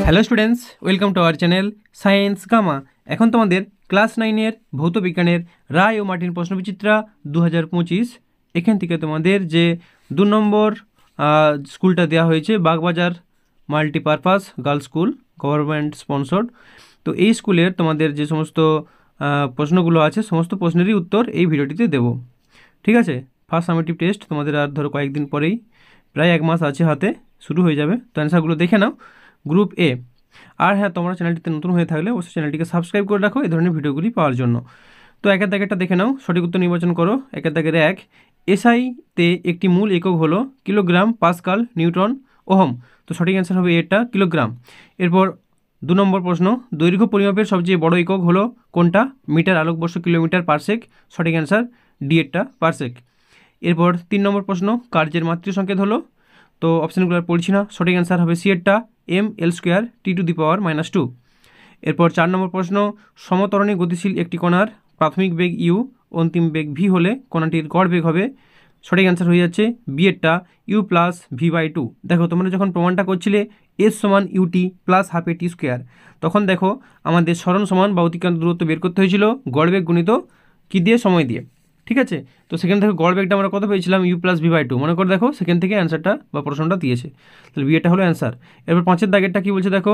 Hello students, welcome to our channel science gamma. এখন তোমাদের class 9-এর ভৌত বিজ্ঞানের রায় ও মার্টিন প্রশ্নবিচিত্রা 2025 এখান থেকে তোমাদের যে 2 নম্বর স্কুলটা দেওয়া হয়েছে Bagbazar multipurpose girls school, government sponsored. তো এই স্কুলের তোমাদের যে সমস্ত প্রশ্নগুলো আছে সমস্ত প্রশ্নেরই উত্তর এই ভিডিওটিতে দেব। ঠিক আছে, ফার্স্ট সামেটিভ টেস্ট তোমাদের আর ধরো কয়েকদিন পরেই, প্রায় 1 মাস আছে হাতে, শুরু হয়ে যাবে। তো অ্যান্সারগুলো দেখে নাও গ্রুপ এ। আর হ্যাঁ, তোমরা চ্যানেলটিতে নতুন হয়ে থাকলে অবশ্যই চ্যানেলটিকে সাবস্ক্রাইব করে রাখো এই ধরনের ভিডিওগুলি পাওয়ার জন্য। তো একের দাগেরটা দেখে নাও, সঠিক উত্তর নির্বাচন করো। একের দাগের 1, এসআইতে একটি মূল একক হলো কিলোগ্রাম, পাস্কাল, নিউটন, ওহম। তো সঠিক অ্যান্সার হবে এটা, কিলোগ্রাম। এরপর 2 নম্বর প্রশ্ন, দৈর্ঘ্য পরিমাপের সবচেয়ে বড় একক হলো কোনটা? মিটার, আলোকবর্ষ, কিলোমিটার, পারসেক। সঠিক অ্যান্সার ডি এরটা, পারসেক। এরপর 3 নম্বর প্রশ্ন, কার্যের মাতৃ সংকেত হলো, তো অপশানগুলো আর পড়ছি না, সঠিক অ্যান্সার হবে সি এরটা, ml² T⁻²2। এরপর 4 নম্বর প্রশ্ন, সমতরণে গতিশীল একটি কণার প্রাথমিক বেগ ইউ, অন্তিম বেগ ভি হলে কণাটির গড় বেগ হবে, সঠিক অ্যান্সার হয়ে যাচ্ছে বি এরটা, u+v/2। দেখো তোমরা যখন প্রমাণটা করছিলে s = ut + ½ t², তখন দেখো আমাদের সরণ সমান বা অতিক্রান্ত দূরত্ব বের করতে হয়েছিল গড় বেগ গুণিত কী দিয়ে? সময় দিয়ে। ঠিক আছে, তো সেখান থেকে গড় বেগটা আমরা কত পেয়েছিলাম? u+v/2। মনে করে দেখো সেখান থেকে অ্যান্সারটা বা প্রশ্নটা দিয়েছে, তাহলে বি এটা হলো অ্যান্সার। এরপর 5-এর দাগেরটা কী বলছে দেখো,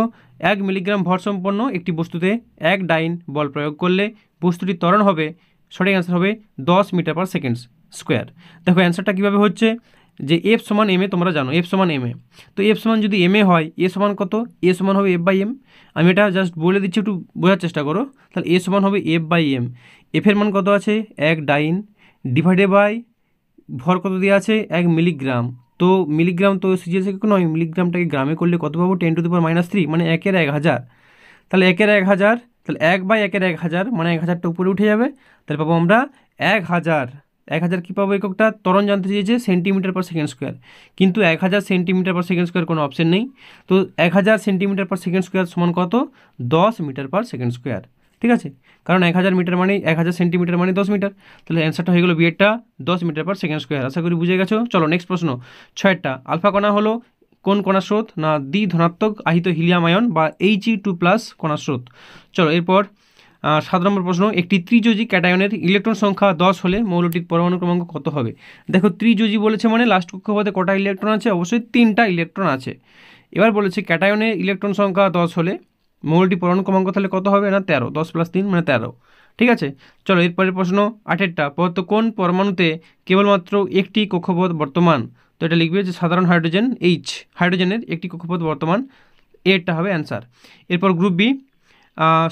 1 মিলিগ্রাম ভরসম্পন্ন একটি বস্তুতে 1 ডাইন বল প্রয়োগ করলে বস্তুটির ত্বরণ হবে, সঠিক অ্যান্সার হবে 10 মিটার/সেকেন্ড স্কোয়ার। দেখো অ্যান্সারটা কীভাবে হচ্ছে, যে F = ma, তোমরা জানো F = ma। তো F যদি ma হয়, a সমান কত? a সমান হবে F/m। আমি এটা জাস্ট বলে দিচ্ছি, একটু বোঝার চেষ্টা করো। তাহলে a সমান হবে F/m। F এর মান কত আছে? 1 ডাইন ডিভাইডেড বাই ভর কত দেওয়া আছে? 1 মিলিগ্রাম। তো মিলিগ্রাম তো সিজিএস নয়, মিলিগ্রামটাকে গ্রামে করলে কত পাবো? 10⁻³ মানে 1/1000। তাহলে 1/1000, তাহলে 1/1000 মানে 1000টা উপরে উঠে যাবে, তাহলে পাবো আমরা 1000। 1000 কী পাবো? এককটা ত্বরণ জানতে চেয়েছে সেন্টিমিটার/সেকেন্ড স্কোয়ার, কিন্তু 1000 সেন্টিমিটার/সেকেন্ড স্কোয়ার কোনো অপশন নেই। তো 1000 সেন্টিমিটার/সেকেন্ড স্কোয়ার সমান কত? 10 মিটার/সেকেন্ড স্কোয়ার। ঠিক আছে, কারণ 1000 মিটার মানে 1000 সেন্টিমিটার মানে 10 মিটার। তাহলে অ্যান্সারটা হয়ে গেলো বি এরটা, 10 মিটার/সেকেন্ড স্কোয়ার। আশা করি বুঝে গেছো। চলো নেক্সট প্রশ্ন 6টা, আলফা কণা হলো কোন কণার স্রোত? না দ্বিধনাত্মক আহিত হিলিয়াম আয়ন বা He2+ কণার স্রোত। চলো এরপর 7 নম্বর প্রশ্ন, একটি ত্রিযোজী ক্যাটায়নের ইলেকট্রন সংখ্যা 10 হলে মৌলটির পরমাণু ক্রমাঙ্ক কত হবে? দেখো ত্রিযোজী বলেছে মানে লাস্ট কক্ষপথে কটা ইলেকট্রন আছে? অবশ্যই 3টা ইলেকট্রন আছে। এবার বলেছে ক্যাটায়নের ইলেকট্রন সংখ্যা 10 হলে মৌলটির পরমাণু ক্রমাঙ্ক তাহলে কত হবে? না 13। 10 + 3 মানে 13। ঠিক আছে, চলো এরপরের প্রশ্ন 8এরটা, পদার্থ কোন পরমাণুতে কেবলমাত্র একটি কক্ষপথ বর্তমান? তো এটা লিখবে যে সাধারণ হাইড্রোজেন H, হাইড্রোজেনের একটি কক্ষপথ বর্তমান, এরটা হবে অ্যান্সার। এরপর গ্রুপ বি,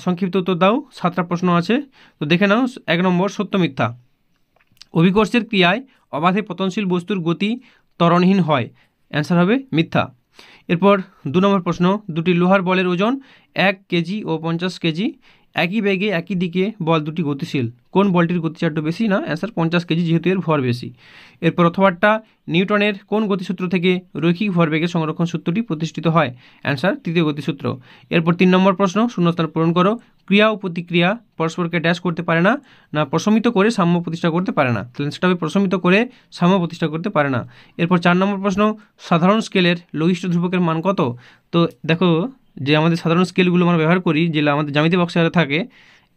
সংক্ষিপ্ত উত্তর দাও। 7টা প্রশ্ন আছে, তো দেখে নাও। 1 নম্বর, সত্য মিথ্যা। অভিকর্ষের ক্রিয়ায় অবাধে পতনশীল বস্তুর গতি ত্বরণহীন হয়, অ্যান্সার হবে মিথ্যা। এরপর 2 নম্বর প্রশ্ন, দুটি লোহার বলের ওজন 1 কেজি ও 50 কেজি, একই বেগে একই দিকে বল দুটি গতিশীল, কোন বলটির গতিচার্য বেশি? না অ্যান্সার 50 কেজি, যেহেতু এর ভর বেশি। এরপর অথবাটা, নিউটনের কোন গতিসূত্র থেকে রৈখিক ভরবেগের সংরক্ষণ সূত্রটি প্রতিষ্ঠিত হয়? অ্যান্সার তৃতীয় গতিসূত্র। এরপর 3 নম্বর প্রশ্ন, শূন্যস্থান পূরণ করো। ক্রিয়া ও প্রতিক্রিয়া পরস্পরকে ড্যাশ করতে পারে না, না প্রশমিত করে সাম্য প্রতিষ্ঠা করতে পারে না? তাহলে সেটা হবে প্রশমিত করে সাম্য প্রতিষ্ঠা করতে পারে না। এরপর 4 নম্বর প্রশ্ন, সাধারণ স্কেলের লঘিষ্ঠ ধ্রুবকের মান কত? তো দেখো যে আমাদের সাধারণ স্কেলগুলো আমরা ব্যবহার করি, যেগুলো আমাদের জ্যামিতি বক্সে থাকে,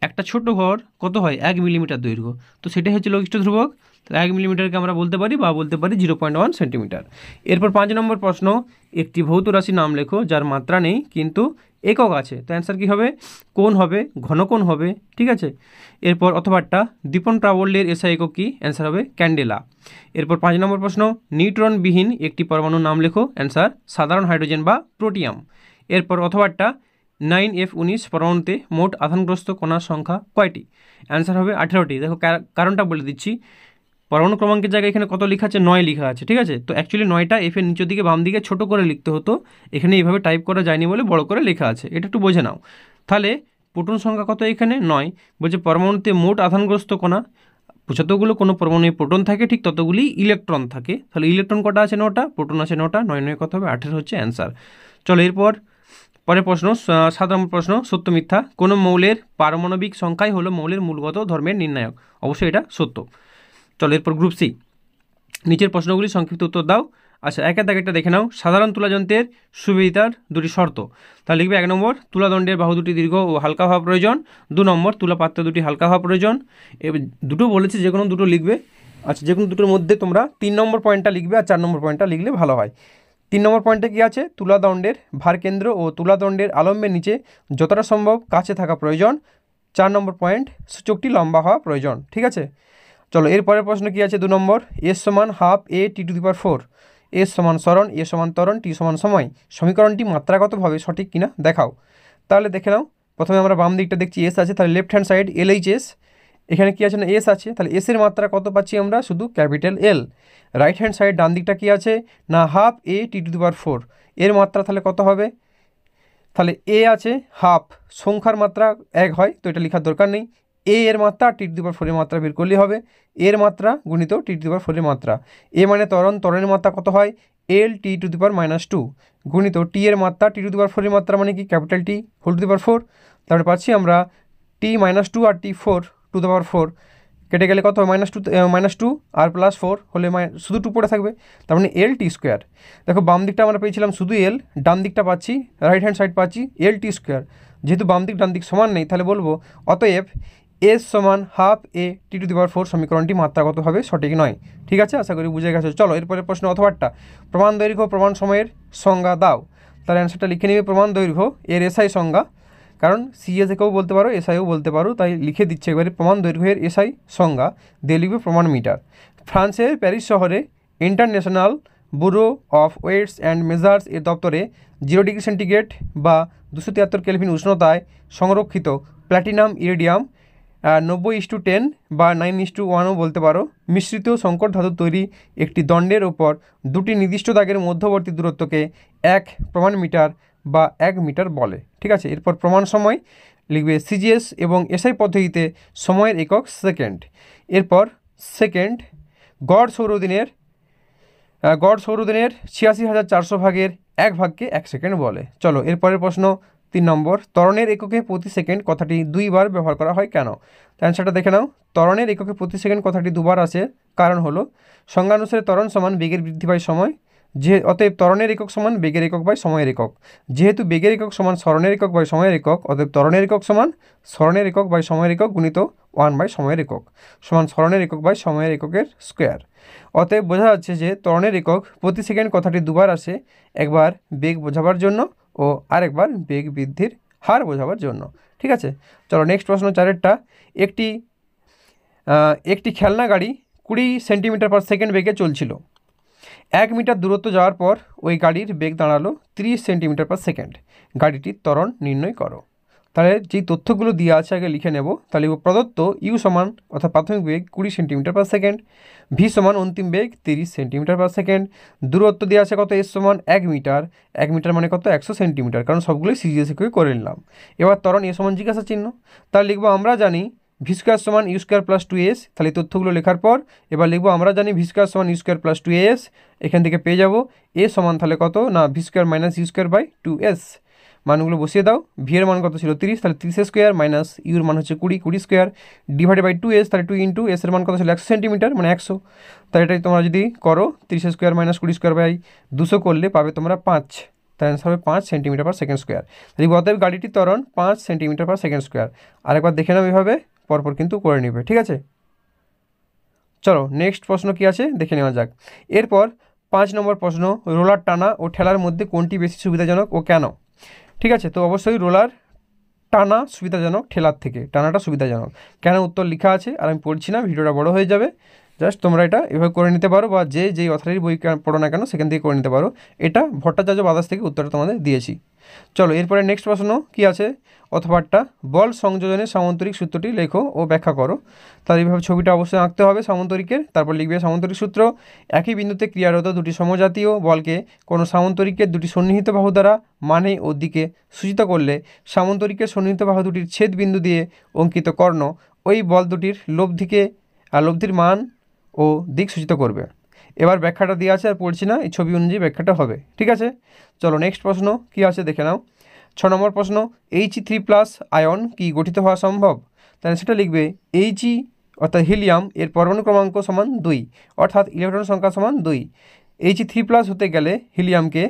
একটা ছোট ঘর কত হয়? 1 মিলিমিটার দৈর্ঘ্য, তো সেটাই হচ্ছে লঘিষ্ঠ ধ্রুবক। তাহলে 1 মিলিমিটারকে আমরা বলতে পারি 0.1 সেন্টিমিটার। এরপর 5 নম্বর প্রশ্ন, একটি ভৌত রাশির নাম লেখো যার মাত্রা নেই কিন্তু একক আছে। তো অ্যান্সার কী হবে? কোণ হবে, ঘনকোণ হবে। ঠিক আছে, এরপর অথবাটা, দীপন প্রাবল্যের এসআই একক কি? অ্যান্সার হবে ক্যান্ডেলা। এরপর 5 নম্বর প্রশ্ন, নিউট্রনবিহীন একটি পরমাণুর নাম লেখো, অ্যান্সার সাধারণ হাইড্রোজেন বা প্রোটিয়াম। এরপর অথবাটা, 9F19 পরমাণুতে মোট আধানগ্রস্ত কণার সংখ্যা কয়টি? অ্যান্সার হবে 18টি। দেখো কারণটা বলে দিচ্ছি, পরমাণু ক্রমাঙ্কের জায়গায় এখানে কত লেখা আছে? 9 লেখা আছে। ঠিক আছে, তো অ্যাকচুয়ালি 9টা এফের নিচের দিকে বাম দিকে ছোটো করে লিখতে হতো, এখানে এইভাবে টাইপ করা যায়নি বলে বড় করে লেখা আছে, এটা একটু বোঝে নাও। তাহলে প্রোটন সংখ্যা কত? এখানে 9। বলছে পরমাণুতে মোট আধানগ্রস্ত কণা, যতগুলো কোনো পরমাণুতে প্রোটন থাকে ঠিক ততগুলি ইলেকট্রন থাকে। তাহলে ইলেকট্রন কটা আছে? 9টা, প্রোটন আছে 9টা, 9 9 কত হবে? 18 হচ্ছে অ্যান্সার। চলো এরপর পরের প্রশ্ন 7 নম্বর প্রশ্ন, সত্য মিথ্যা। কোনো মৌলের পারমাণবিক সংখ্যাই হলো মৌলের মূলগত ধর্মের নির্ণায়ক, অবশ্যই এটা সত্য। চলো এরপর গ্রুপ সি, নিচের প্রশ্নগুলি সংক্ষিপ্ত উত্তর দাও। আচ্ছা, একের দাগেরটা দেখে নাও। সাধারণ তুলাযন্ত্রের সুবিধার দুটি শর্ত। তাহলে লিখবে 1 নম্বর, তুলাদণ্ডের বাহু দুটি দীর্ঘ ও হালকা হওয়া প্রয়োজন। 2 নম্বর, তুলা পাত্র দুটি হালকা হওয়া প্রয়োজন। এবার দুটো বলেছে, যে কোনো দুটো লিখবে। আচ্ছা, যে কোনো দুটোর মধ্যে তোমরা 3 নম্বর পয়েন্টটা লিখবে আর 4 নম্বর পয়েন্টটা লিখলে ভালো হয়। 3 নম্বর পয়েন্টে কী আছে? তুলাদণ্ডের ভারকেন্দ্র ও তুলাদণ্ডের আলম্বের নিচে যতটা সম্ভব কাছে থাকা প্রয়োজন। 4 নম্বর পয়েন্ট, সূচকটি লম্বা হওয়া প্রয়োজন। ঠিক আছে, চলো এরপরের প্রশ্ন কী আছে? 2 নম্বর, এস সমান half A T two the power 4, S সমান সরণ, এ সমান ত্বরণ, টি সমান সময়। সমীকরণটি মাত্রাগতভাবে সঠিক কিনা দেখাও। তাহলে দেখে নাও, প্রথমে আমরা বাম দিকটা দেখছি এস আছে, তাহলে লেফট হ্যান্ড সাইড LHS। এখানে কী আছে না এস আছে, তাহলে এসের মাত্রা কত পাচ্ছি আমরা? শুধু capital L। Right hand side ডান দিকটা কী আছে না half A T two the power 4, এর মাত্রা তাহলে কত হবে? তাহলে এ আছে হাফ, সংখ্যার মাত্রা 1 হয়, তো এটা লেখার দরকার নেই। এ এর মাত্রা টি টু দি পাওয়ার 4 এর মাত্রা বের করলেই হবে। এর মাত্রা গুণিত টি টু দি পাওয়ার 4 এর মাত্রা। এ মানে ত্বরণ, ত্বরণের মাত্রা কত হয়? L টি টু দি পাওয়ার -2 গুণিত টি এর মাত্রা টি টু দি পাওয়ার 4 এর মাত্রা মানে কি? Capital T whole to the power 4। তারপরে পাচ্ছি আমরা T-2 R T4 two the power 4, কেটে গেলে কত হয়? -2 আর +4 হলে শুধু 2 পড়ে থাকবে, তার মানে LT স্কোয়ার। দেখো বাম দিকটা আমরা পেয়েছিলাম শুধু L, ডান দিকটা পাচ্ছি, রাইট হ্যান্ড সাইড পাচ্ছি LT স্কোয়ার। যেহেতু বাম দিক ডান দিক সমান নেই, তাহলে বলবো অতএব এস সমান half A T two the power 4 সমীকরণটি মাত্রাগতভাবে সঠিক নয়। ঠিক আছে, আশা করি বুঝে গেছো। চলো এরপরে প্রশ্ন অথবাটা, প্রমাণ দৈর্ঘ্য প্রমাণ সময়ের সংজ্ঞা দাও। তার অ্যান্সারটা লিখে নিবে। প্রমাণ দৈর্ঘ্য এর SI সংজ্ঞা, কারণ সিএ থেকেও বলতে পারো, এসআইও বলতে পারো, তাই লিখে দিচ্ছে এবারে প্রমাণ দৈর্ঘ্যের SI সংজ্ঞা দিয়ে লিখবে প্রমাণ মিটার। ফ্রান্সের প্যারিস শহরে international bureau of weights and measures এর দপ্তরে 0 ডিগ্রি সেন্টিগ্রেড বা 273 কেলভিন উষ্ণতায় সংরক্ষিত প্ল্যাটিনাম ইরিডিয়াম 90:10 বা 9:1ও বলতে পারো মিশ্রিত সংকর ধাতুর তৈরি একটি দণ্ডের ওপর দুটি নির্দিষ্ট দাগের মধ্যবর্তী দূরত্বকে 1 প্রমাণ মিটার বা 1 মিটার বলে। ঠিক আছে, এরপর প্রমাণ সময় লিখবে সিজিএস এবং এসআই পদ্ধতিতে সময়ের একক সেকেন্ড। এরপর সেকেন্ড গড় সৌরদিনের 86,400 ভাগের 1 ভাগকে 1 সেকেন্ড বলে। চলো এরপরের প্রশ্ন 3 নম্বর, ত্বরণের এককে প্রতি সেকেন্ড কথাটি 2 বার ব্যবহার করা হয় কেন? অ্যান্সারটা দেখে নাও। ত্বরণের এককে প্রতি সেকেন্ড কথাটি 2 বার আসে, কারণ হলো সংজ্ঞানুসারে ত্বরণ সমান বেগের বৃদ্ধি বাই সময়, অতএব ত্বরণের একক সমান বেগের একক বাই সময়ের একক। যেহেতু বেগের একক সমান সরণের একক বাই সময়ের একক, অতএব ত্বরণের একক সমান সরণের একক বাই সময়ের একক গুণিত 1 বাই সময়ের একক সমান সরণের একক বাই সময়ের এককের স্কোয়ার। অতএব বোঝা যাচ্ছে যে ত্বরণের একক প্রতি সেকেন্ড কথাটি 2 বার আসে, একবার বেগ বোঝাবার জন্য ও আরেকবার বেগ বৃদ্ধির হার বোঝাবার জন্য। ঠিক আছে, চলো নেক্সট প্রশ্ন 4এরটা, একটি খেলনা গাড়ি 20 সেন্টিমিটার পার সেকেন্ড বেগে চলছিল। 1 মিটার দূরত্ব যাওয়ার পর ওই গাড়ির বেগ দাঁড়ালো 30 সেন্টিমিটার পার সেকেন্ড। গাড়িটির ত্বরণ নির্ণয় করো। তাহলে যেই তথ্যগুলো দিয়ে আছে আগে লিখে নেব। তাহলে প্রদত্ত ইউ সমান অর্থাৎ প্রাথমিক বেগ 20 সেন্টিমিটার পার সেকেন্ড, ভি সমান অন্তিম বেগ 30 সেন্টিমিটার পার সেকেন্ড, দূরত্ব দেওয়া আছে কত? এস সমান 1 মিটার, 1 মিটার মানে কত? 100 সেন্টিমিটার, কারণ সবগুলোই সিজিএস করে নিলাম। এবার ত্বরণ এ সমান জিজ্ঞাসা চিহ্ন, তাহলে লিখবো আমরা জানি ভি স্কোয়ার সমান ইউ স্কোয়ার প্লাস 2s। তাহলে তথ্যগুলো লেখার পর এবার লিখবো আমরা জানি ভি স্কোয়ার সমান ইউ স্কোয়ার প্লাস 2s। এখান থেকে পেয়ে যাবো এ সমান তাহলে কত না v square minus u square by 2s। মানগুলো বসিয়ে দাও। ভি এর মান কত ছিল? 30, তাহলে 30 স্কোয়ার মাইনাস ইউর মান হচ্ছে 20 স্কোয়ার ডিভাইডেড বাই 2s, তাহলে 2 ইন্টু এস এর মান কত ছিল? 100 সেন্টিমিটার মানে 100। তাহলে এটাই তোমরা যদি করো 30 স্কোয়ার মাইনাস 20 স্কোয়ার বাই 200 করলে পাবে তোমরা 5, তার অ্যান্সার হবে 5 সেন্টিমিটার পার সেকেন্ড স্কোয়ার। তাহলে অতএব গাড়িটির ত্বরণ 5 সেন্টিমিটার পার সেকেন্ড স্কোয়ার। আরেকবার দেখে নাও এভাবে, পরপর কিন্তু করে নিবে। ঠিক আছে, চলো নেক্সট প্রশ্ন কি আছে দেখে নেওয়া যাক। এরপর 5 নম্বর প্রশ্ন, রোলার টানা ও ঠেলার মধ্যে কোনটি বেশি সুবিধাজনক ও কেন? ঠিক আছে, তো অবশ্যই রোলার টানা সুবিধাজনক ঠেলার থেকে, টানাটা সুবিধাজনক। কেন উত্তর লেখা আছে, আর আমি পড়ছি না, ভিডিওটা বড় হয়ে যাবে। জাস্ট তোমরা এটা এভাবে করে নিতে পারো, বা যেই অথরিটির বই পড়ো না কেন সেখান থেকে করে নিতে পারো। এটা ভট্টাচার্য বাদাস থেকে উত্তরটা তোমাদের দিয়েছি। চলো এরপরে নেক্সট প্রশ্ন কি আছে অথবাটা, বল সংযোজনের সামান্তরিক সূত্রটি লেখো ও ব্যাখ্যা করো। তাহলে এইভাবে ছবিটা অবশ্যই আঁকতে হবে সামান্তরিকের, তারপর লিখবে সামান্তরিক সূত্র। একই বিন্দুতে ক্রিয়ারত দুটি সমজাতীয় বলকে কোনো সামান্তরিকের দুটি সন্নিহিত বাহু দ্বারা মানে ও দিকে সূচিত করলে সামান্তরিকের সন্নিহিত বাহু দুটির ছেদ বিন্দু দিয়ে অঙ্কিত কর্ণ ওই বল দুটির লব্ধির মান ও দিক সূচিত করবে। এবার ব্যাখ্যাটা দেওয়া আছে, আর পড়ছি না, এই ছবি অনুযায়ী ব্যাখ্যাটা হবে। ঠিক আছে, চলো নেক্সট প্রশ্ন কি আছে দেখে নাও। 6 নম্বর প্রশ্ন, He3+ আয়ন কি গঠিত হওয়া সম্ভব? তাহলে সেটা লিখবে He অর্থাৎ হিলিয়াম এর পরমাণু ক্রমাঙ্ক সমান 2, অর্থাৎ ইলেকট্রন সংখ্যা সমান 2। He3+ হতে গেলে হিলিয়ামকে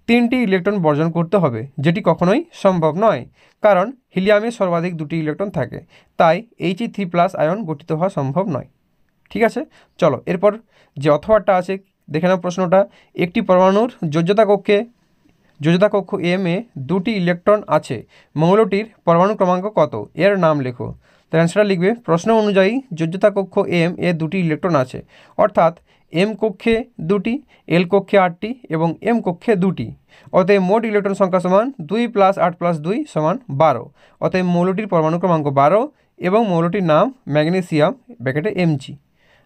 3টি ইলেকট্রন বর্জন করতে হবে, যেটি কখনোই সম্ভব নয়, কারণ হিলিয়ামে সর্বাধিক 2টি ইলেকট্রন থাকে, তাই He3+ আয়ন গঠিত হওয়া সম্ভব নয়। ঠিক আছে, চলো এরপর যে অথবাটা আছে দেখে নাও প্রশ্নটা। একটি পরমাণুর যোজ্যতা কক্ষ M এ 2টি ইলেকট্রন আছে, মৌলটির পরমাণু ক্রমাঙ্ক কত? এর নাম লেখো। তো অ্যান্সারটা লিখবে, প্রশ্ন অনুযায়ী যোজ্যতা কক্ষ M এ 2টি ইলেকট্রন আছে, অর্থাৎ M কক্ষে 2টি, L কক্ষে 8টি এবং M কক্ষে 2টি। অতএব মোট ইলেকট্রন সংখ্যা সমান 2 + 8 + 2 সমান 12। অতএব মৌলটির পরমাণু ক্রমাঙ্ক 12 এবং মৌলটির নাম ম্যাগনেসিয়াম ব্র্যাকেটে Mg।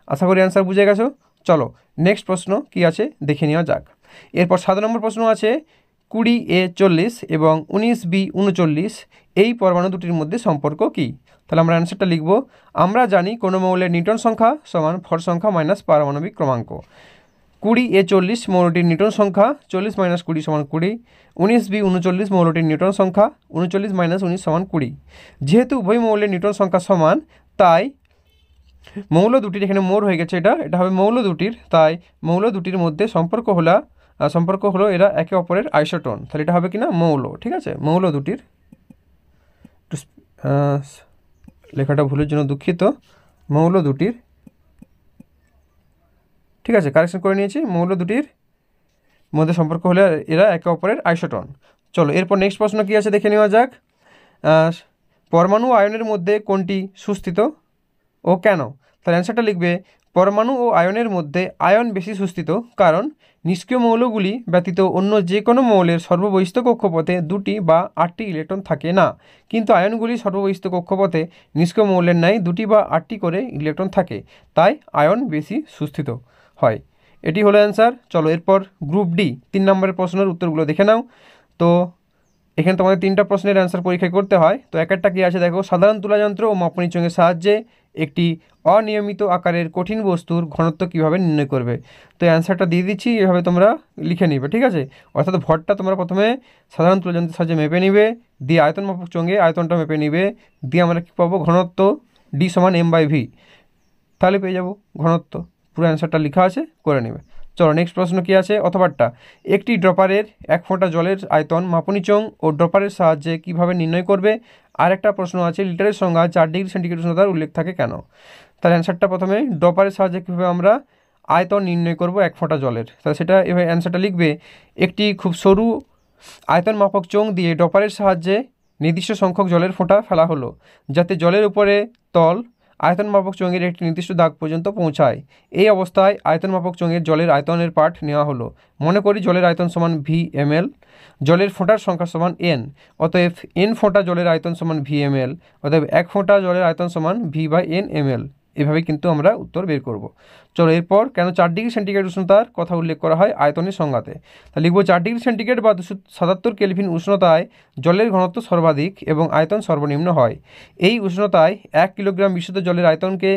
আশা করি অ্যান্সার বুঝে গেছো। চলো নেক্সট প্রশ্ন কি আছে দেখে নেওয়া যাক। এরপর 7 নম্বর প্রশ্ন আছে 20A 40 এবং 19B 39 এই পরমাণু দুটির মধ্যে সম্পর্ক কি? তাহলে আমরা অ্যান্সারটা লিখব, আমরা জানি কোনো মৌলের নিউটন সংখ্যা সমান ভর সংখ্যা মাইনাস পারমাণবিক ক্রমাঙ্ক। 20A 40 মৌলটির নিউটন সংখ্যা 40 - 20 সমান 20। 19B 39 মৌলটির নিউটন সংখ্যা 39 - 19 সমান 20। যেহেতু উভয় মৌলের নিউটন সংখ্যা সমান, তাই মৌল দুটির, এখানে মোর হয়ে গেছে, এটা হবে মৌল দুটির, তাই মৌল দুটির মধ্যে সম্পর্ক হলো এরা একে অপরের আইসোটোন। তাহলে এটা হবে কি না মৌল। ঠিক আছে, মৌল দুটির, লেখাটা ভুলের জন্য দুঃখিত, মৌল দুটির, ঠিক আছে কারেকশন করে নিয়েছি, মৌল দুটির মধ্যে সম্পর্ক হলে এরা একে অপরের আইসোটোন। চলো এরপর নেক্সট প্রশ্ন কি আছে দেখে নেওয়া যাক। পরমাণু আয়নের মধ্যে কোনটি সুস্থিত ও কেন? তাহলে অ্যান্সারটা লিখবে, পরমাণু ও আয়নের মধ্যে আয়ন বেশি সুস্থিত, কারণ নিষ্ক্রিয় মৌলগুলি ব্যতীত অন্য যে কোনো মৌলের সর্ববহিস্থ কক্ষপথে 2টি বা 8টি ইলেকট্রন থাকে না, কিন্তু আয়নগুলি সর্ববহিস্থ কক্ষপথে নিষ্ক্রিয় মৌলের ন্যায় 2টি বা 8টি করে ইলেকট্রন থাকে, তাই আয়ন বেশি সুস্থিত হয়। এটি হলো অ্যান্সার। চলো এরপর গ্রুপ ডি 3 নম্বরের প্রশ্নের উত্তরগুলো দেখে নাও। তো এখানে তোমাদের 3টা প্রশ্নের অ্যান্সার পরীক্ষায় করতে হয়। তো একটা কি আছে দেখো, সাধারণ তুলাযন্ত্র ও মাপনী চোঙের সাহায্যে একটি অনিয়মিত আকারের কঠিন বস্তুর ঘনত্ব কিভাবে নির্ণয় করবে? তো অ্যান্সারটা দিয়ে দিচ্ছি, এভাবে তোমরা লিখে নিবে। ঠিক আছে, অর্থাৎ ভরটা তোমরা প্রথমে সাধারণ তুলাযন্ত্রের সাহায্যে মেপে নিবে, দিয়ে আয়তন মাপক চোঙে আয়তনটা মেপে নিবে, দিয়ে আমরা কী পাবো, ঘনত্ব D = m/v, তাহলে পেয়ে যাবো ঘনত্ব। পুরো অ্যান্সারটা লেখা আছে, করে নেবে। চলো নেক্সট প্রশ্ন কি আছে অথবাটা, একটি ড্রপারের 1 ফোঁটা জলের আয়তন মাপনী চোঙ ও ড্রপারের সাহায্যে কিভাবে নির্ণয় করবে? আর একটা প্রশ্ন আছে, লিটারের সংজ্ঞা 4 ডিগ্রি সেন্টিগ্রেড উষ্ণতার উল্লেখ থাকে কেন? তাহলে অ্যান্সারটা প্রথমে, ড্রপারের সাহায্যে কীভাবে আমরা আয়তন নির্ণয় করব 1 ফোঁটা জলের, তাহলে সেটা এভাবে অ্যান্সারটা লিখবে, একটি খুব সরু আয়তন মাপক চোঙ দিয়ে ড্রপারের সাহায্যে নির্দিষ্ট সংখ্যক জলের ফোঁটা ফেলা হলো, যাতে জলের উপরে তল আয়তন মাপক চোঙের একটি নির্দিষ্ট দাগ পর্যন্ত পৌঁছায়। এই অবস্থায় আয়তন মাপক চোঙের জলের আয়তনের পাঠ নেওয়া হলো। মনে করি জলের আয়তন সমান v/ml, জলের ফোঁটার সংখ্যা সমান n, অতএব n ফোঁটা জলের আয়তন সমান v/ml, অতএব 1 ফোঁটা জলের আয়তন সমান v/n ml। এভাবে কিন্তু আমরা উত্তর বের করব। চলো এরপর কেন 4 ডিগ্রি সেন্টিগ্রেড উষ্ণতার কথা উল্লেখ করা হয় আয়তনের সংজ্ঞাতে? তাহলে লিখব, 4 ডিগ্রি সেন্টিগ্রেড বা 277 কেলভিন উষ্ণতায় জলের ঘনত্ব সর্বাধিক এবং আয়তন সর্বনিম্ন হয়। এই উষ্ণতায় 1 কিলোগ্রাম বিশুদ্ধ জলের আয়তনকে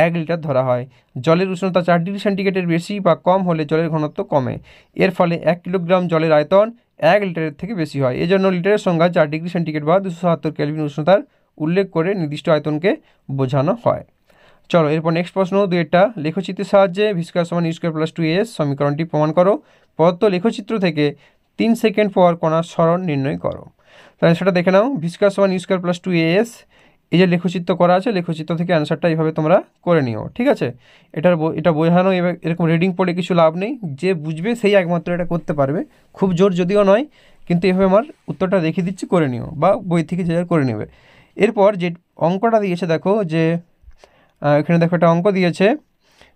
1 লিটার ধরা হয়। জলের উষ্ণতা 4 ডিগ্রি সেন্টিগ্রেডের বেশি বা কম হলে জলের ঘনত্ব কমে। এর ফলে 1 কিলোগ্রাম জলের আয়তন 1 লিটারের থেকে বেশি হয়। এজন্য লিটারের সংজ্ঞা 4 ডিগ্রি সেন্টিগ্রেড বা 277 কেলভিন উষ্ণতার উল্লেখ করে নির্দিষ্ট আয়তনকে বোঝানো হয়। চলো এরপর নেক্সট প্রশ্ন, দুইটা লেখচিত্রের সাহায্যে v² = u² + 2s সমীকরণটি প্রমাণ করো। প্রদত্ত লেখচিত্র থেকে 3 সেকেন্ড পর কণার সরণ নির্ণয় করো। তাহলে সেটা দেখে নাও, v² = u² + 2as, এই যে লেখচিত্র করা আছে, লেখচিত্র থেকে অ্যান্সারটা এইভাবে তোমরা করে নিও। ঠিক আছে, এটা বোঝানো এরকম রিডিং পড়ে কিছু লাভ নেই, যে বুঝবে সেই একমাত্র এটা করতে পারবে, খুব জোর যদিও নয়, কিন্তু এভাবে আমার উত্তরটা দেখিয়ে দিচ্ছি, করে নিও, বা বই থেকে যে করে নেবে। এরপর যে অঙ্কটা দিয়েছে দেখো, যে এখানে দেখো একটা অঙ্ক দিয়েছে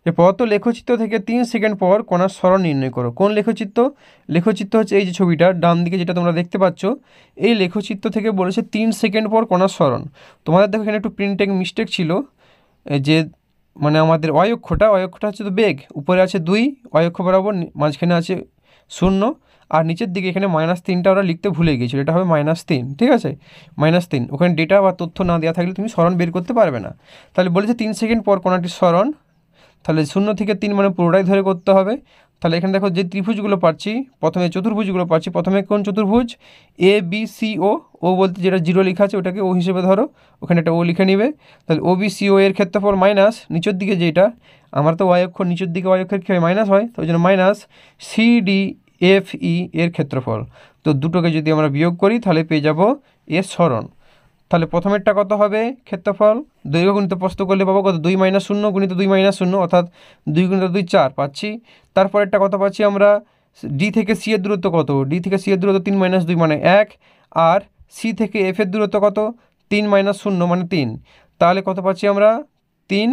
যে প্রদত্ত লেখচিত্র থেকে 3 সেকেন্ড পর কণার সরণ নির্ণয় করো। কোন লেখচিত্র? লেখচিত্র হচ্ছে এই যে ছবিটা ডান দিকে যেটা তোমরা দেখতে পাচ্ছ, এই লেখচিত্র থেকে বলেছে 3 সেকেন্ড পর কণার সরণ। তোমাদের দেখো এখানে একটু প্রিন্টিং মিস্টেক ছিল, যে মানে আমাদের অয়ক্ষটা হচ্ছে তো বেগ, উপরে আছে 2 অয়ক্ষ বরাবর, মাঝখানে আছে 0, আর নিচের দিকে এখানে -3টা ওরা লিখতে ভুলে গিয়েছিল, এটা হবে -3। ঠিক আছে, -3, ওখানে ডেটা বা তথ্য না দেওয়া থাকলে তুমি সরণ বের করতে পারবে না। তাহলে বলেছে 3 সেকেন্ড পর কোণাটির সরণ, তাহলে 0 থেকে 3 মানে পুরোটাই ধরে করতে হবে। তাহলে এখানে দেখো যে ত্রিভুজগুলো পাচ্ছি, প্রথমে চতুর্ভুজগুলো পাচ্ছি। প্রথমে কোন চতুর্ভুজ? এ বি সি ও। ও বলতে যেটা জিরো লেখা আছে ওটাকে ও হিসেবে ধরো, ওখানে একটা ও লিখে নিবে। তাহলে ও বি সি ও এর ক্ষেত্রফল মাইনাস নিচের দিকে যেটা, আমার তো ওয়াই অক্ষর নিচের দিকে ওয়াই অক্ষর কী হয়? মাইনাস হয়, তো ওই জন্য minus C D F E এর ক্ষেত্রফল। তো দুটোকে যদি আমরা বিয়োগ করি তাহলে পেয়ে যাব এর সরণ। তাহলে প্রথমেরটা কত হবে ক্ষেত্রফল? দৈর্ঘ্য গুণিত প্রস্থ করলে পাবো কত? 2 - 0 গুণিত 2 - 0 অর্থাৎ 2 গুণিত 2 4 পাচ্ছি। তারপরেরটা কত পাচ্ছি আমরা? ডি থেকে সি এর দূরত্ব কত? ডি থেকে সি এর দূরত্ব 3 - 2 মানে 1। আর সি থেকে এফ এর দূরত্ব কত? 3 - 0 মানে 3। তাহলে কত পাচ্ছি আমরা? 3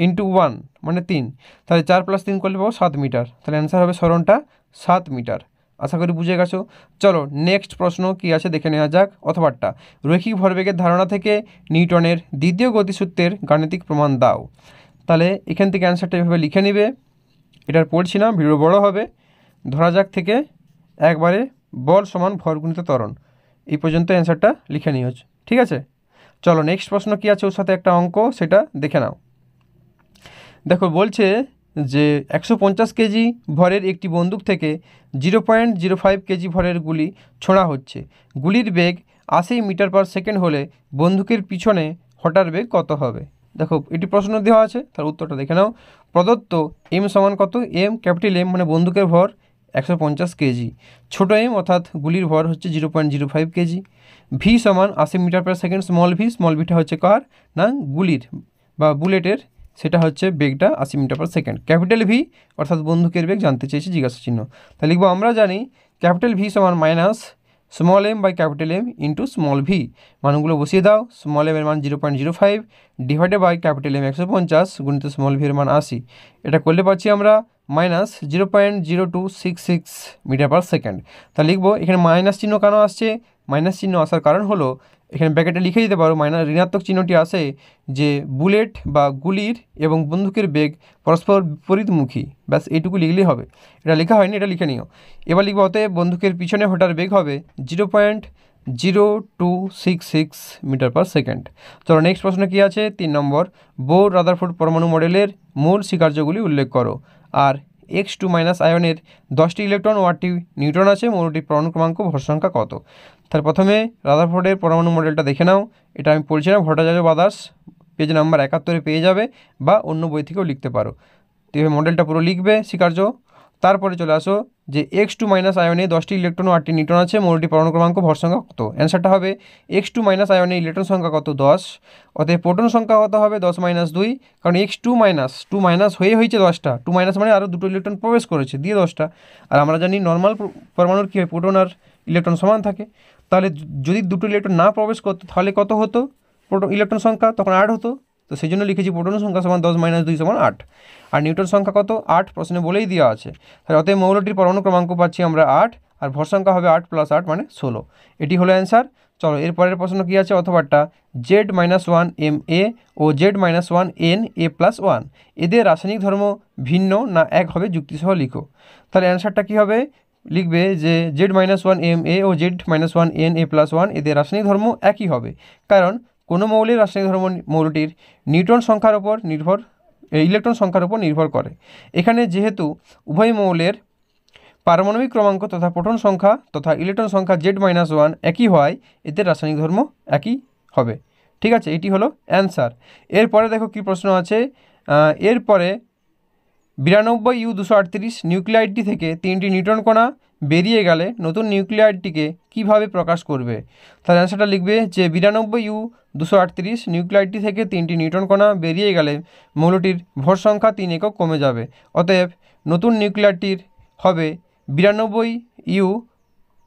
× 1 মানে 3। তাহলে 4 + 3 করলে পাবো 7 মিটার। তাহলে অ্যান্সার হবে সরণটা 7 মিটার। আশা করি বুঝে গেছো। চলো নেক্সট প্রশ্ন কি আছে দেখে নেওয়া যাক। অথবাটা রৈখিক ভরবেগের ধারণা থেকে নিউটনের দ্বিতীয় গতিসূত্রের গাণিতিক প্রমাণ দাও। তাহলে এখান থেকে অ্যান্সারটা এভাবে লিখে নিবে। এটার পড়ছি না, ভিডিও বড় হবে। ধরা যাক থেকে একবারে বল সমান ভর গুণিত ত্বরণ, এই পর্যন্ত অ্যান্সারটা লিখে নিও। ঠিক আছে, চলো নেক্সট প্রশ্ন কি আছে, ওর সাথে একটা অঙ্ক, সেটা দেখে নাও। দেখো বলছে যে 150 কেজি ভরের একটি বন্দুক থেকে 0.05 কেজি ভরের গুলি ছোঁড়া হচ্ছে। গুলির বেগ 80 মিটার/সেকেন্ড হলে বন্দুকের পিছনে হঠাৎ বেগ কত হবে? দেখো এটি প্রশ্ন দেওয়া আছে, তার উত্তরটা দেখে নাও। প্রদত্ত এম সমান কত? এম ক্যাপিটাল এম মানে বন্দুকের ভর 150 কেজি, ছোট এম অর্থাৎ গুলির ভর হচ্ছে 0.05 কেজি। ভি সমান 80 মিটার/সেকেন্ড, স্মল ভিটা হচ্ছে কার না গুলির বা বুলেটের, সেটা হচ্ছে বেগটা 80 মিটার/সেকেন্ড। ক্যাপিটাল ভি অর্থাৎ বন্দুকের বেগ জানতে চেয়েছি জিজ্ঞাসা চিহ্ন। তাহলে লিখবো আমরা জানি ক্যাপিটাল ভি সমান minus small m by capital M into small v. মানগুলো বসিয়ে দাও। স্মল এম এর মান 0.05 ডিভাইডেড বাই ক্যাপিটাল এম 150 গুণিত স্মল ভি এর মান 80। এটা করলে পাচ্ছি আমরা মাইনাস 0.0266 মিটার/সেকেন্ড। তাহলে লিখবো এখানে মাইনাস চিহ্ন কেন আসছে? মাইনাস চিহ্ন আসার কারণ হলো এখানে ব্র্যাকেটে লিখে দিতে পারো মাইনাস ঋণাত্মক চিহ্নটি আসে যে বুলেট বা গুলির এবং বন্দুকের বেগ পরস্পর বিপরীতমুখী, ব্যাস এইটুকু লিখলেই হবে। এটা লেখা হয়নি, এটা লিখে নিও। এবার লিখবো অতএব বন্দুকের পিছনে হঠাৎ বেগ হবে 0.0266 মিটার/সেকেন্ড। চলো নেক্সট প্রশ্ন কি আছে? 3 নম্বর, বোর রাদারফোর্ড পরমাণু মডেলের মূল স্বীকার্যগুলি উল্লেখ করো। আর X2 - আয়নের 10টি ইলেকট্রন ও 8টি নিউট্রন আছে, মৌলটির পরমাণু ক্রমাঙ্ক ভর সংখ্যা কত? তার প্রথমে রাদারফোর্ডের পরমাণু মডেলটা দেখে নাও। এটা আমি পড়ছি না, ভট্টাচার্য ব্রাদার্স পেজ নাম্বার 71 পেয়ে যাবে, বা অন্য বই থেকেও লিখতে পারো। তো এইভাবে মডেলটা পুরো লিখবে স্বীকার্য। তারপরে চলে আসো যে X2 - আয়নে 10টি ইলেকট্রন ও 8টি নিউট্রন আছে, মৌলটির পরমাণু ক্রমাঙ্ক ভর সংখ্যা কত? অ্যান্সারটা হবে X2 - আয়নে ইলেকট্রন সংখ্যা কত? 10। অতএব প্রোটন সংখ্যা কত হবে? 10 - 2, কারণ X2 - 2 মাইনাস হয়ে হয়েছে 10টা, 2 মাইনাস মানে আরও দুটো ইলেকট্রন প্রবেশ করেছে দিয়ে 10টা। আর আমরা জানি নর্মাল পরমাণুর কী হয়, প্রোটন আর ইলেকট্রন সমান থাকে। তাহলে যদি দুটো ইলেকট্রন না প্রবেশ করতো তাহলে কত হতো ইলেকট্রন সংখ্যা? তখন 8 হতো। তো সেই জন্য লিখেছি প্রোটন সংখ্যা সমান 10 - 2 সমান 8। আর নিউট্রন সংখ্যা কত? 8, প্রশ্নে বলেই দেওয়া আছে। তাহলে অতএব মৌলটির পরমাণু ক্রমাঙ্ক পাচ্ছি আমরা 8, আর ভর সংখ্যা হবে 8 + 8 মানে 16। এটি হলো অ্যান্সার। চলো এরপরের প্রশ্ন কী আছে? অথবাটা Z - 1 Ma ও Z - 1 Na+1 এদের রাসায়নিক ধর্ম ভিন্ন না এক হবে, যুক্তিসহ লিখো। তাহলে অ্যান্সারটা কী হবে? লিখবে যে Z - 1 Ma ও Z - 1 Na+1 এদের রাসায়নিক ধর্ম একই হবে, কারণ কোনো মৌলের রাসায়নিক ধর্ম মৌলটির নিউট্রন সংখ্যার উপর নির্ভর, ইলেকট্রন সংখ্যার উপর নির্ভর করে। এখানে যেহেতু উভয় মৌলের পারমাণবিক ক্রমাঙ্ক তথা প্রোটন সংখ্যা তথা ইলেকট্রন সংখ্যা Z - 1 একই হয়, এদের রাসায়নিক ধর্ম একই হবে। ঠিক আছে, এটি হলো অ্যান্সার। এরপরে দেখো কি প্রশ্ন আছে। এরপরে 92U 238 নিউক্লিয়াইডটি থেকে 3টি নিউট্রন কণা বেরিয়ে গেলে নতুন নিউক্লিয়াইডটিকে কিভাবে প্রকাশ করবে? তাহলে অ্যান্সারটা লিখবে যে 92U 238 নিউক্লিয়াইডটি থেকে 3টি নিউট্রন কণা বেরিয়ে গেলে মৌলটির ভর সংখ্যা 3 একক কমে যাবে। অতএব নতুন নিউক্লিয়াইডটির হবে 92U,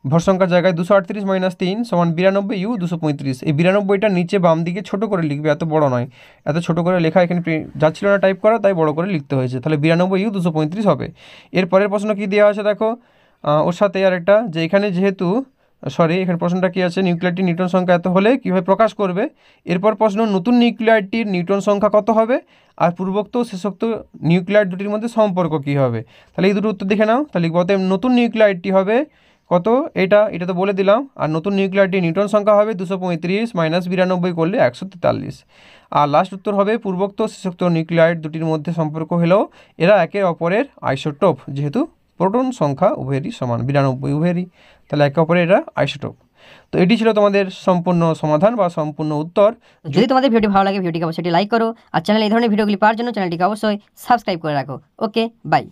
ভর সংখ্যার জায়গায় 238 - 3 সমান 92U 235। এই 92টা নিচে বাম দিকে ছোট করে লিখবে, এত বড় নয়। এত ছোট করে লেখা এখানে যাচ্ছিল না টাইপ করা, তাই বড় করে লিখতে হয়েছে। তাহলে 92U 235 হবে। এরপরের প্রশ্ন কি দেওয়া আছে দেখো, ওর সাথে আর একটা যে এখানে যেহেতু এখানে প্রশ্নটা কি আছে, নিউক্লিয়াইডটির নিউট্রন সংখ্যা এত হলে কীভাবে প্রকাশ করবে। এরপর প্রশ্ন নতুন নিউক্লিয়াইডটির নিউট্রন সংখ্যা কত হবে, আর পূর্বোক্ত শেষোক্ত নিউক্লিয়াইড দুটির মধ্যে সম্পর্ক কী হবে। তাহলে এই দুটো উত্তর দেখে নাও। তাহলে অতএব নতুন নিউক্লিয়াইডটি হবে কত, এটা তো বলে দিলাম। আর নতুন নিউক্লিয়ারটি নিউটন সংখ্যা হবে 235 - 92 করলে 143। আর লাস্ট উত্তর হবে পূর্বোক্ত শেষোক্ত নিউক্লিয়াইড দুটির মধ্যে সম্পর্ক হলেও এরা একে অপরের আইসোটোপ, যেহেতু প্রোটন সংখ্যা উভয়েরই সমান 92 উভয়েরই, তাহলে একে অপরের এরা আইসোটোপ। তো এটি ছিল তোমাদের সম্পূর্ণ সমাধান বা সম্পূর্ণ উত্তর। যদি তোমাদের ভিডিওটি ভালো লাগে ভিডিওটিকে অবশ্যই লাইক করো, আর চ্যানেলে এই ধরনের ভিডিওগুলি পাওয়ার জন্য চ্যানেলটিকে অবশ্যই সাবস্ক্রাইব করে রাখো। ওকে, বাই।